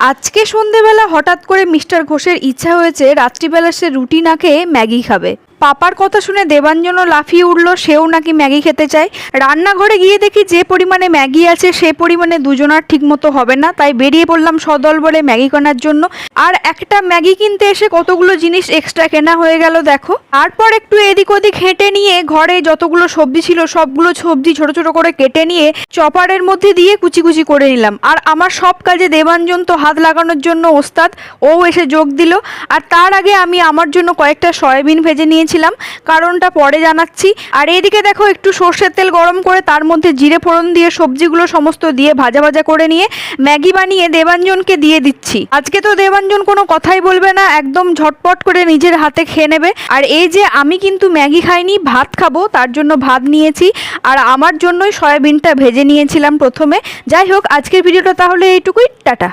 আজকে সন্ধেবেলা হঠাৎ করে মিস্টার ঘোষের ইচ্ছা হয়েছে রাত্রিবেলা সে রুটি না খেয়ে ম্যাগি খাবে। পাপার কথা শুনে দেবাঞ্জনও লাফিয়ে উঠল, সেও নাকি ম্যাগি খেতে চায়। রান্নাঘরে গিয়ে দেখি যে পরিমাণে ম্যাগি আছে সে পরিমাণে দুজনার ঠিক মতো হবে না, তাই বেরিয়ে পড়লাম সদল বলে ম্যাগি কেনার জন্য। আর একটা ম্যাগি কিনতে এসে কতগুলো জিনিস এক্সট্রা কেনা হয়ে গেল দেখো। তারপর একটু এদিক ওদিক হেঁটে নিয়ে ঘরে যতগুলো সবজি ছিল সবগুলো সবজি ছোট ছোট করে কেটে নিয়ে চপারের মধ্যে দিয়ে কুচি কুচি করে নিলাম। আর আমার সব কাজে দেবাঞ্জন তো হাত লাগানোর জন্য ওস্তাদ, ও এসে যোগ দিল। আর তার আগে আমি আমার জন্য কয়েকটা সয়াবিন ভেজে নিয়েছিলাম, কারণটা পরে জানাচ্ছি। আর এদিকে দেখো একটু সর্ষের তেল গরম করে তার মধ্যে জিরে ফোড়ন দিয়ে সবজিগুলো সমস্ত দিয়ে ভাজা ভাজা করে নিয়ে ম্যাগি বানিয়ে দেবাঞ্জনকে দিয়ে দিচ্ছি। আজকে তো দেবাঞ্জন কোনো কথাই বলবে না, একদম ঝটপট করে নিজের হাতে খেয়ে নেবে। আর এই যে আমি কিন্তু ম্যাগি খাইনি, ভাত খাবো, তার জন্য ভাত নিয়েছি। আর আমার জন্যই সয়াবিনটা ভেজে নিয়েছিলাম প্রথমে। যাই হোক, আজকের ভিডিওটা তাহলে এইটুকুই, টাটা।